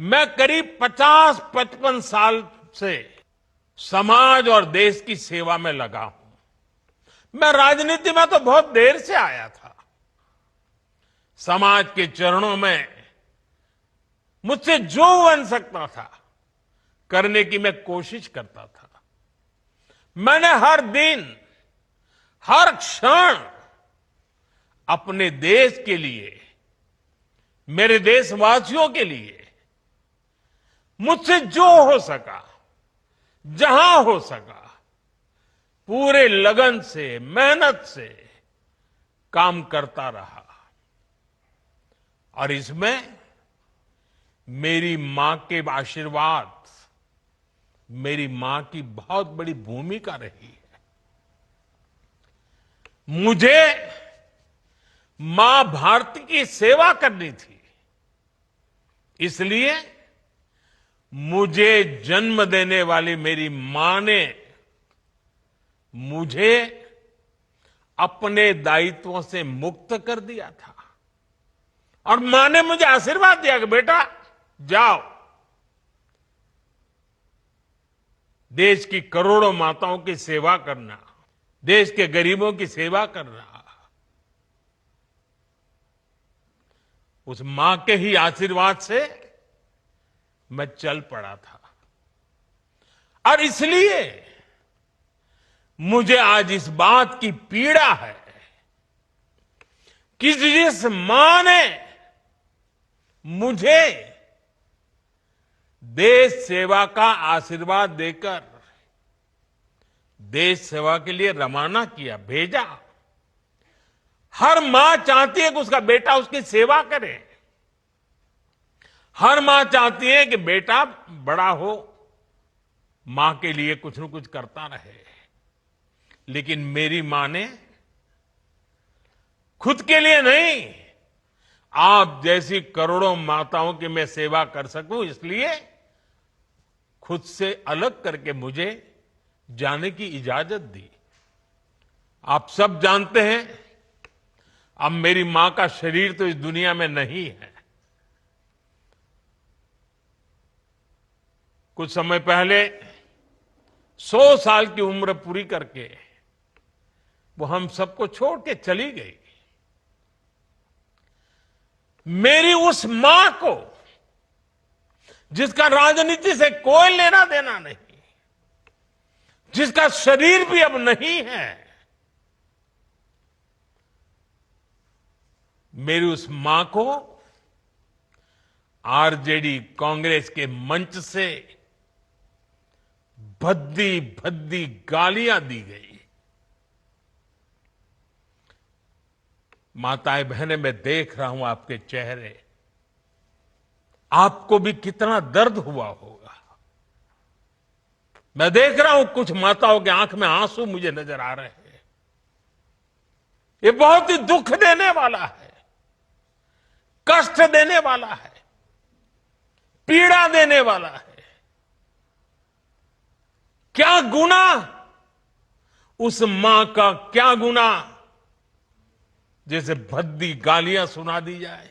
मैं करीब 50-55 साल से समाज और देश की सेवा में लगा हूं। मैं राजनीति में तो बहुत देर से आया था। समाज के चरणों में मुझसे जो बन सकता था करने की मैं कोशिश करता था। मैंने हर दिन, हर क्षण अपने देश के लिए, मेरे देशवासियों के लिए मुझसे जो हो सका, जहां हो सका, पूरे लगन से, मेहनत से काम करता रहा। और इसमें मेरी मां के आशीर्वाद, मेरी मां की बहुत बड़ी भूमिका रही है। मुझे मां भारती की सेवा करनी थी, इसलिए मुझे जन्म देने वाली मेरी मां ने मुझे अपने दायित्वों से मुक्त कर दिया था। और मां ने मुझे आशीर्वाद दिया कि बेटा जाओ, देश की करोड़ों माताओं की सेवा करना, देश के गरीबों की सेवा करना। उस मां के ही आशीर्वाद से मैं चल पड़ा था। और इसलिए मुझे आज इस बात की पीड़ा है कि जिस मां ने मुझे देश सेवा का आशीर्वाद देकर देश सेवा के लिए रवाना किया, भेजा। हर मां चाहती है कि उसका बेटा उसकी सेवा करे। हर मां चाहती है कि बेटा बड़ा हो, मां के लिए कुछ न कुछ करता रहे। लेकिन मेरी मां ने खुद के लिए नहीं, आप जैसी करोड़ों माताओं की मैं सेवा कर सकूं, इसलिए खुद से अलग करके मुझे जाने की इजाजत दी। आप सब जानते हैं, अब मेरी मां का शरीर तो इस दुनिया में नहीं है। कुछ समय पहले 100 साल की उम्र पूरी करके वो हम सबको छोड़ के चली गई। मेरी उस मां को, जिसका राजनीति से कोई लेना देना नहीं, जिसका शरीर भी अब नहीं है, मेरी उस मां को आरजेडी कांग्रेस के मंच से भद्दी भद्दी गालियां दी गई। माताएं बहनें, मैं देख रहा हूं आपके चेहरे, आपको भी कितना दर्द हुआ होगा। मैं देख रहा हूं कुछ माताओं के आंख में आंसू मुझे नजर आ रहे हैं। ये बहुत ही दुख देने वाला है, कष्ट देने वाला है, पीड़ा देने वाला है। क्या गुनाह उस मां का, क्या गुनाह जैसे भद्दी गालियां सुना दी जाए।